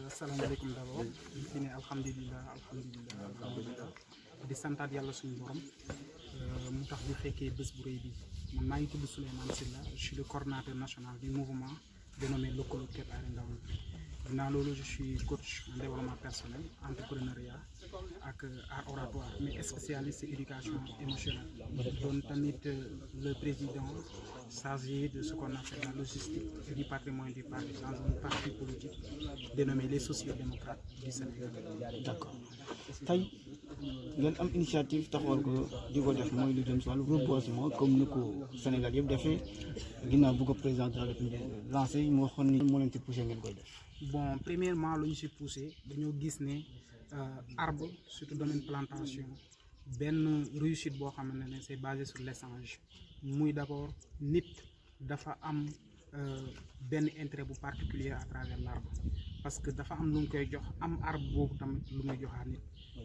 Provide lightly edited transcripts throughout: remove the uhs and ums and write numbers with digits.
Asalaamaaleykum d'abord fi ne alhamdulilah di santaat yàlla suñu borom mu tax ñu fekkee bés bu rëy bi man maa ngi tudd Souleymane Sylla je suis le coordonnateur national du mouvement dénommé Lëkkaloo Keppaari Ndaw ñi ginnaaw loolu je suis coach en développement personnel entrepreneuriat ak art oratoire mais spécialiste éducation émotionnelle doon tamit le président chargé de ce qu'on appelle la logistique et du patrimoine du parti dans un parti politique dénommé les sociaux-démocrates du Sénégal. D'accord tey ngeen am initiative taxawal ko di ko def mooy lu jëm si wàllu reboisement comme ni ko Sénégal yëpp defee ginnaaw bu ko président de la République lancé mu waxoon ni moo leen ci poussé ngeen koy def. Bon, premièrement lu ñu si poussé dañoo gis ne arbre surtout domaine plantation benn réussite boo xamante ne c'est basé sur l'échange muy d'abord nit dafa am benn intérêt bu particulier à travers l'arbre parce que dafa am lu mu koy jox am arbre boobu tamit lu muy joxaat nit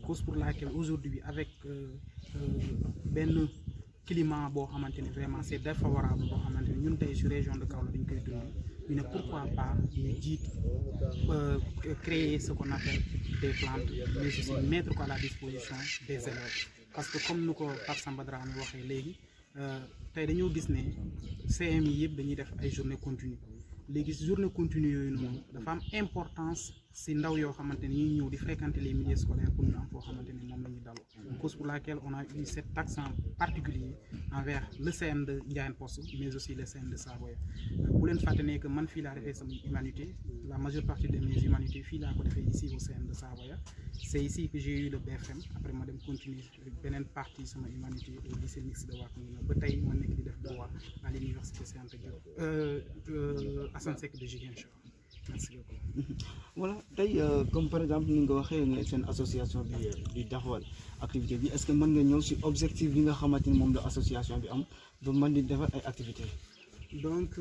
cause pour laquelle aujourd'hui avec benn climat boo xamante ne vraiment c'est défavorable boo xamante ne ñun tey sur région de Kaolack dañ koy dund ñu ne pourquoi pas ñu jiit créer ce qu'on appelle des plantes mais aussi mettre ko à la disposition des élèves parce que comme nu ko Pape Samba Dramé waxee léegi tey dañoo gis ne CM yi yëpp dañuy def ay journée continue léegi si journée continue yooyu noonu dafa am importance si ndaw yoo xamante ne ñuy ñëw di fréquenter les milieux scolaires pour ñu am foo xamante ne moom la ñuy daloo cause pour laquelle on a eu cet accent particulier envers le CM de Ndiayène Poste mais aussi le CM de Saboya bu leen fàtte ne que man fii laa defee sama humanité la majeure partie de mes humanités fii laa ko defee ici au CM de Saboya c'est ici que j'ai eu le BFM après ma dem continuer beneen partie sama humanité au lycée mixte de Wakhinane ba tey ma nekk di def droit à l'université Cheikh Anta Diop Assane Seck de Ziguinchor. Merci beaucoup. Voilà tey comme par exemple ni nga waxee ne seen association bi di taxawal activité bi est-ce que mën nga ñëw si objectif bi nga xamante ni moom la association bi am ba mën di defar ay activités. Donc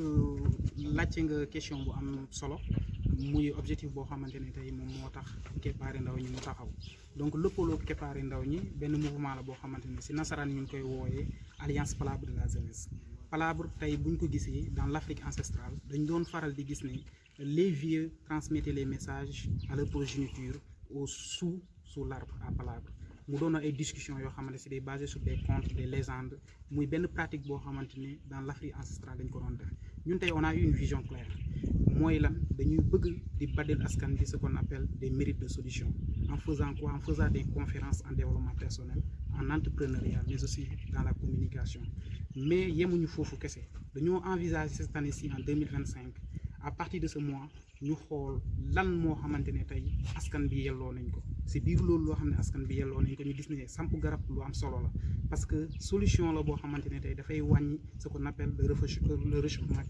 laajte nga question bu am solo muy objectif boo xamante ne tey moom moo tax Keppaari Ndaw ñi mu taxaw donc Lëkkaloo Keppaari Ndaw ñi benn mouvement la boo xamante ne si nasaraan ñu ngi koy wooyee alliance palabre de la jeunesse palabre tey buñ ko gisee dans l'Afrique ancestrale dañ doon faral di gis ne les vieux transmettaient les messages à leur progéniture sous l'arbre à palabre mu doon ay discussions yoo xamante ne c'est basé sur des contes des légendes muy benn pratique boo xamante ne dans l'Afrique ancestrale dañ ko doon def ñun tey on a eu une vision claire mooy lan dañuy bëgg di badel askan bi ce qu'on appelle des mérites de solution en faisant quoi en faisant des conférences en développement personnel en entrepreneuriat mais aussi dans la communication mais yemuñu foofu kese dañoo envisager cette année-ci en 2025 à partir de ce mois ñu xool lan moo xamante ne tey askan bi yelloo nañ ko si biir loolu loo xam ne askan bi yelloo nañ ko ñu gis ne samp garab lu am solo la parce que solution la boo xamante ne tey dafay wàññi ce qu'on appelle le réchauffement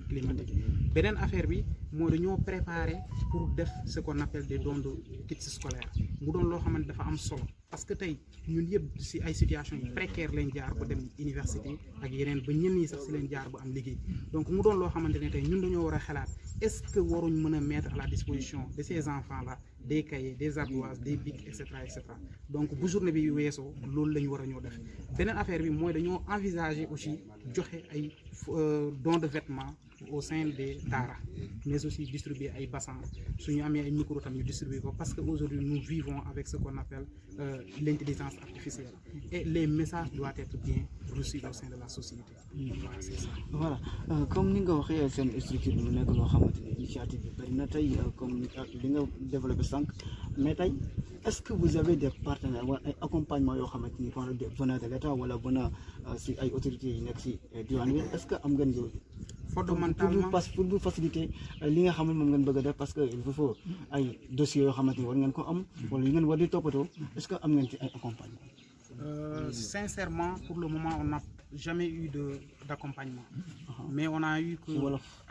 climatique beneen affaire bi mooy dañoo préparer pour def ce qu'on appelle des dons de kits scolaires mu doon loo xamante dafa am solo parce que tey ñun yëpp si ay situations yi précaires lañ jaar ba dem université ak yeneen ba ñenn ñi sax si leen jaar ba am liggéey donc mu doon loo xamante ne tey ñun dañoo war a xalaat est-ce que waruñ mën a mettre à la disposition de ces enfants-là des cahiers des ardoises des bics et cetera et cetera donc bu journée bi weesoo loolu la ñu war a ñoo def beneen affaire bi mooy dañoo envisager aussi joxe ay dons de vêtements au sein des daara mais aussi distribuer ay bassins suñu amee ay micro tam ñu distribuer ko parce que aujourd'hui nous vivons avec ce qu'on appelle l'intelligence artificielle et les messages doivent être bien reçus au sein de la société. Voilà, c'est ça. Voilà comme ni nga waxee seen structure bi mu nekk loo xamante ni initiative bi bari na tey comme li nga développé sànq mais tey est-ce que vous avez des partenaires wala ay accompagnement yoo xamante ni venant de l'État wala venant si ay autorités yi nekk si diwaan bi est-ce que am ngeen yooyu. Fondamentalement pour vous faciliter li nga xam ne moom ngeen bëgg a def parce que il vous faut ay dossiers yoo xamante ni war ngeen ko am wala yi ngeen war di toppatoo est-ce que am ngeen ci ay accompagnement. Sincèrement pour le moment on n'a jamais eu d'accompagnement mais on a eu que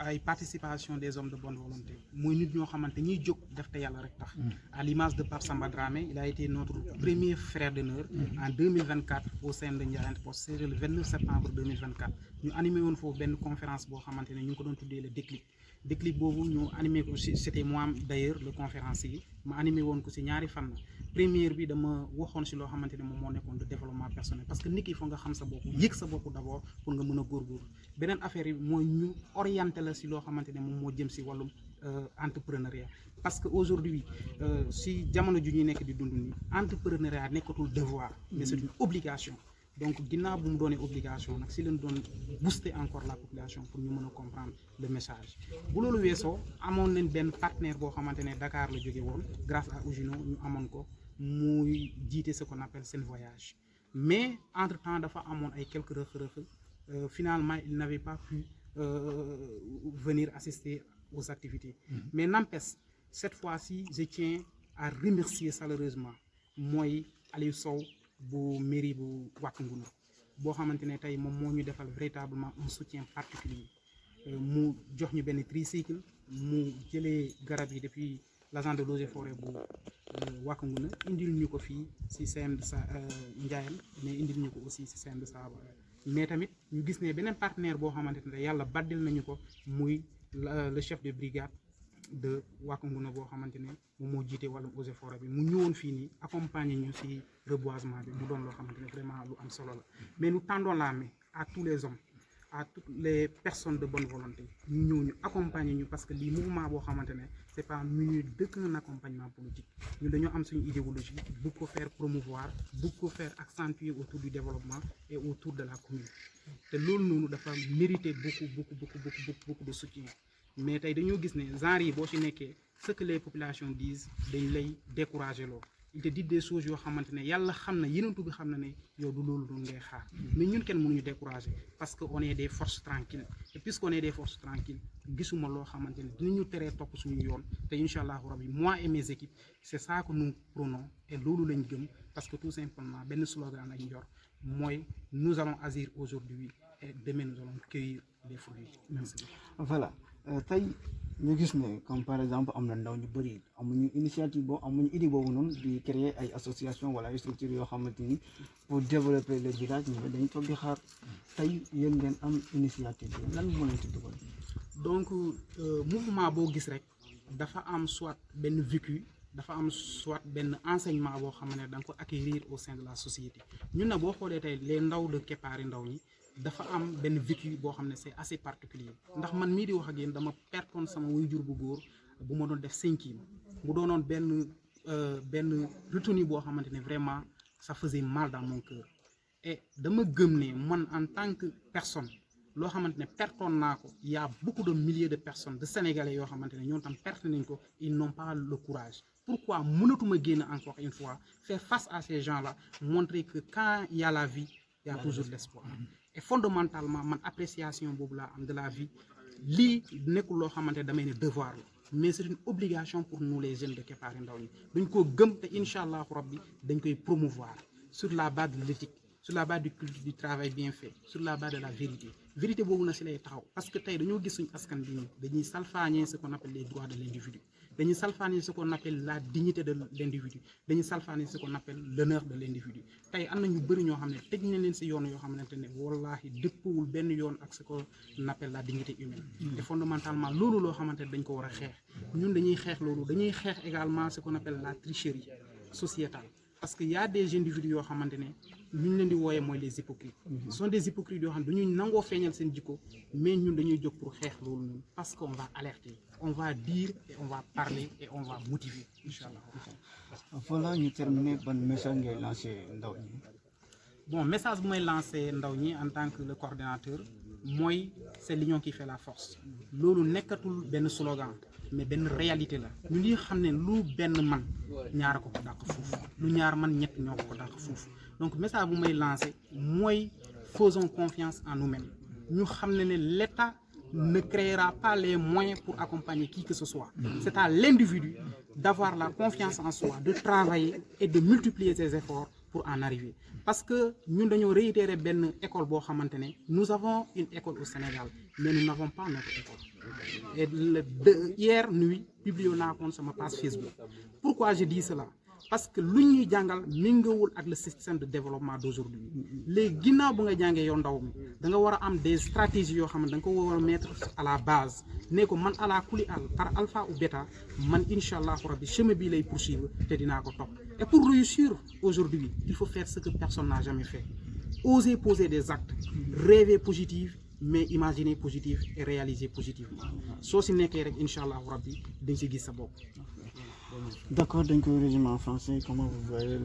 ay participation des hommes de bonne volonté muy nit ñoo xamante ñuy jóg def te yàlla rek tax à l'image de Pape Samba Dramé il a été notre premier frère d'honneur en 2024 au sein de Ndiayène Poste c'est le 29 septembre 2024 ñu animé woon foofu benn conférence boo xamante ne ñu ngi ko doon tuddee le déclic boobu ñu animé ko si c'était moi d'ailleurs le conférencier ma animé woon ko si ñaari fan première bi dama waxoon si loo xamante ne moom moo nekkoon de développement personnel parce que nit ki foog nga xam sa bopp yëg sa bopp d'abord pour nga mën a góorgóorlu beneen affaire yi mooy ñu orienté la si loo xamante ne moom moo jëm si wàllum entrepreneuriat parce que aujourd'hui si jamono ju ñuy nekk di dund ni entrepreneuriat nekkatul devoir mais c'est une obligation donc ginnaaw bu mu doonee obligation nag si leen doon booster encore la population pour ñu mën a comprendre le message bu loolu weesoo amoon nañ benn partenaire boo xamante ne Dakar la jóge woon grâce à Ugino ñu amoon ko muy jiite ce qu'on appelle Sen Voyage mais entre temps dafa amoon ay quelques rëq-rëq finalement il n'avait pas pu venir assister aux activités mais n'empêche cette fois-ci je tiens à remercier chaleureusement mooy Aliou Sow bu mairie bu Wack Ngouna boo xamante ne tey moom moo ñu defal véritablement un soutien particulier mu jox ñu benn tricycle mu jëlee garab yi depuis l'agence de l'eaux et forêts bu Wack Ngouna indil ñu ko fii si CM de Ndiayène mais indil ñu ko aussi si CM de Saba mais tamit ñu gis ne beneen partenaire boo xamante ne yàlla baddil nañu ko muy le chef de brigade de Wack Ngouna boo xamante ne moom moo jiite wàllum eaux et forêts bi mu ñëwoon fii nii accompagner ñu si reboisement bi mu doon loo xamante ne vraiment lu am solo la mais nous tendons la main à tous les hommes à toutes les personnes de bonne volonté ñu ñëw ñu accompagner ñu parce que lii mouvement boo xamante ne c'est pas muni d'aucun accompagnement politique ñu dañoo am suñu idéologie bëgg ko faire promouvoir bëgg ko faire accentuer autour du développement et autour de la commune te loolu noonu dafa mériter beaucoup de soutien mais tey dañoo gis ne genre yi boo ci nekkee ce que les populations disent dañ lay décourager loo il te dit des choses yoo xamante ne yàlla xam na yenentu bi xam na ne yow du loolu doon ngay xaar mais ñun kenn mënuñu décourager parce que on est des forces tranquilles et puisqu'on est des forces tranquilles gisuma loo xamante ne dinañu teree topp suñu yoon te incha allahu rabbi moi et mes équipes c'est ça que nous prenons et loolu lañ gëm parce que tout simplement benn slogan lañ yor mooy nous allons agir aujourd'hui et demain nous allons cueillir les fruits. Merci. Voilà tey ñu gis ne comme par exemple am na ndaw ñu bëri amuñu initiative boobu amuñu idée boobu noonu di créer ay association wala ay structures yoo xamante ni pour développer le village ñu dañu toog di xaar tey yéen ngeen am initiative bi lan moo leen ci dugal. donc mouvement boo gis rek dafa am soit benn vécu dafa am soit benn enseignement boo xam ne da nga ko acquérir au sein de la société ñun nag boo xoolee tey les ndaw de Keppaari Ndaw ñi dafa am benn vécu boo xam ne c'est assez particulier ndax man mii di wax ak yéen dama pertoon sama waajur bu góor bu ma doon def 5e mu doonoon benn retenue boo xamante ne vraiment ça faisait mal dans mon cœur et dama gëm ne man en tant que personne loo xamante ne pertoon naa ko y a beaucoup de milliers de personnes de Sénégalais yoo xamante ne ñoom tam perte nañ ko ils n'ont pas le courage pourquoi mënatuma génn encore une fois faire face à ces gens-là montrer que quand il y a la vie il y a toujours l'espoir et fondamentalement man appréciation boobu laa am de la vie lii nekkul loo xamante ne damay ne devoir la mais c'est une obligation pour nous les jeunes de Keppaari Ndaw ñi duñ ko gëm te incha allahu rabbi dañ koy promouvoir sur la base de l'éthique sur la base du culte du travail bien fait sur la base de la vérité boobu na si lay taxaw parce que tey dañoo gis suñu askan bi nii dañuy salfaañee ce qu'on appelle les droits de l'individu dañuy salfaañee ce qu'on appelle la dignité de l'individu dañuy salfaañee ce qu'on appelle l'honneur de l'individu tey am na ñu bëri ñoo xam ne tëj nañ leen si yoon yoo xamante ne wallahi dëppwul benn yoon ak ce qu'on appelle la dignité humaine et fondamentalement loolu loo xamante ne dañ ko war a xeex ñun dañuy xeex loolu dañuy xeex également ce qu'on appelle la tricherie sociétale parce que y a des individus yoo xamante ne ñu leen di wooyee mooy les hypocrites ce sont des hypocrites yoo xam ne dañuy nangoo feeñal seen jikko mais ñun dañuy jóg pour xeex loolu ñun parce que on va alerter on va dire et on va parler et on va motiver incha allah. voilà ñu terminer ban message ngay lancer ndaw ñi. bon message bu may lancer ndaw ñi en tant que le coordinateur mooy c'est l'union qui fait la force loolu nekkatul benn slogan mais benn réalité la ñu ngi xam ne lu benn man ñaar ko dàq foofu lu ñaar man ñett ñoo ko dàq foofu donc message bu may lancer mooy faisons confiance en nous-mêmes ñu xam ne l'État ne créera pas les moyens pour accompagner qui que ce soit c'est à l'individu d'avoir la confiance en soi de travailler et de multiplier ses efforts pour en arriver parce que ñun dañoo réitérer benn école boo xamante ne nous avons une école au Sénégal mais nous n'avons pas notre école et hier nuit publié naa ko sama page Facebook pourquoi je dis cela parce que lu ñuy jàngal méngawul ak le système de développement d'aujourd'hui léegi ginnaaw bu nga jàngee yow ndaw mi da nga war a am des stratégies yoo xam ne da nga ko war a mettre à la base ne ko man ala kuli al par alpha ou bêta man incha allahu rabbi chemin bii lay poursuivre te dinaa ko topp et pour réussir aujourd'hui il faut faire ce que personne n'a jamais fait oser poser des actes rêver positif mais imaginer positif et réaliser positivement soo si nekkee rek incha allah rabbi dañ si gis sa bopp. D'accord, donc résumé en français, comment vous voyez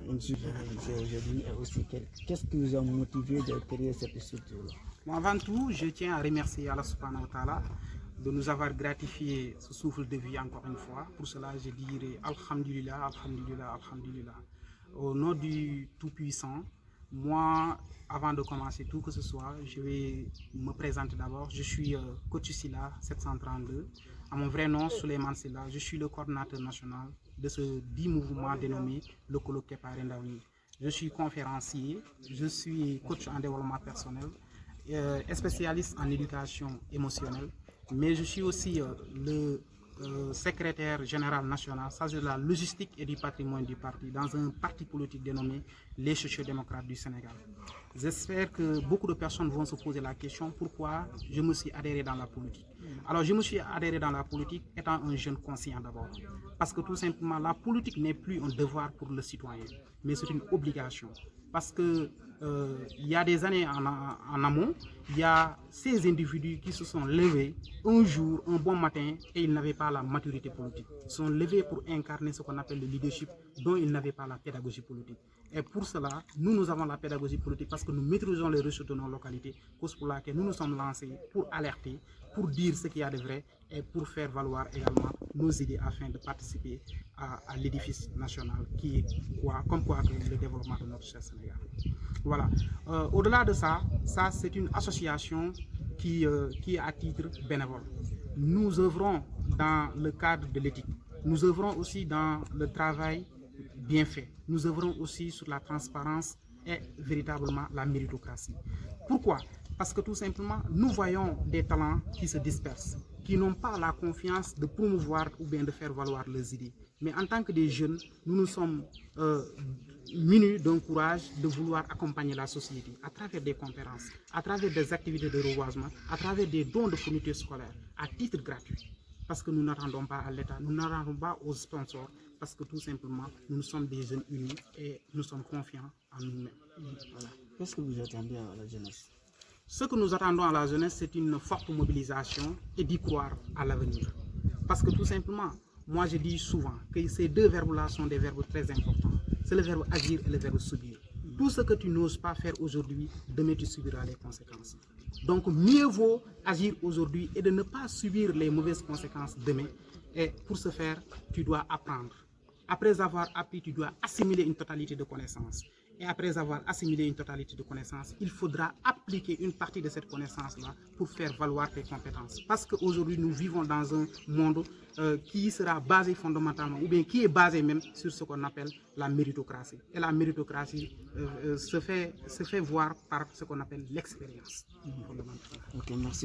une structure aujourd'hui et aussi qu'est-ce qui vous a motivé de créer cette structure-là? Bon, avant tout, je tiens à remercier Allah subhanahu wa ta'ala de nous avoir gratifié ce souffle de vie encore une fois. Pour cela, je dirais Alhamdulillah, Alhamdulillah, Alhamdulillah. Au nom du Tout-Puissant, moi, avant de commencer tout que ce soit, je vais me présenter d'abord. Je suis coach Silla 732. À mon vrai nom, Souleymane Silla, je suis le coordinateur national de ce dit mouvement dénommé le Colloque Kepaare Ndaw ñi. Je suis conférencier, je suis coach en développement personnel, spécialiste en éducation émotionnelle, mais je suis aussi le secrétaire général national, chargé de la logistique et du patrimoine du parti, dans un parti politique dénommé les Sociaux-démocrates du Sénégal. J'espère que beaucoup de personnes vont se poser la question pourquoi je me suis adhéré dans la politique. Alors je me suis adhéré dans la politique étant un jeune conscient d'abord, parce que tout simplement la politique n'est plus un devoir pour le citoyen, mais c'est une obligation. Parce que il y a des années en amont, il y a ces individus qui se sont levés un jour, un bon matin, et ils n'avaient pas la maturité politique. Ils sont levés pour incarner ce qu'on appelle le leadership, dont ils n'avaient pas la pédagogie politique. Et pour cela, nous avons la pédagogie politique parce que nous maîtrisons les ressources de nos localités, cause pour laquelle nous nous sommes lancés pour alerter, pour dire ce qu'il y a de vrai et pour faire valoir également nos idées afin de participer à l'édifice national qui est comme quoi le développement de notre cher Sénégal. Voilà. Au-delà de ça, c'est une association qui est à titre bénévole. Nous œuvrons dans le cadre de l'éthique. Nous œuvrons aussi dans le travail bien fait. Nous œuvrons aussi sur la transparence et véritablement la méritocratie. Pourquoi? Parce que tout simplement, nous voyons des talents qui se dispersent, qui n'ont pas la confiance de promouvoir ou bien de faire valoir leurs idées. Mais en tant que des jeunes, nous sommes munis d'un courage de vouloir accompagner la société à travers des conférences, à travers des activités de reboisement, à travers des dons de fournitures scolaires à titre gratuit. Parce que nous n'attendons pas à l'État, nous n'attendons pas aux sponsors, parce que tout simplement, nous sommes des jeunes unis et nous sommes confiants en nous-mêmes. Voilà. Qu'est-ce que vous attendez à la jeunesse? Ce que nous attendons à la jeunesse, c'est une forte mobilisation et d'y croire à l'avenir. Parce que tout simplement, moi je dis souvent que ces deux verbes-là sont des verbes très importants. C'est le verbe agir et le verbe subir. Tout ce que tu n'oses pas faire aujourd'hui, demain tu subiras les conséquences. Donc mieux vaut agir aujourd'hui et de ne pas subir les mauvaises conséquences demain. Et pour ce faire, tu dois apprendre. Après avoir appris, tu dois assimiler une totalité de connaissances. Et après avoir assimilé une totalité de connaissances, il faudra appliquer une partie de cette connaissance-là pour faire valoir tes compétences. Parce qu'aujourd'hui, nous vivons dans un monde qui sera basé fondamentalement, ou bien qui est basé même sur ce qu'on appelle la méritocratie. Et la méritocratie se fait voir par ce qu'on appelle l'expérience. Ok, merci.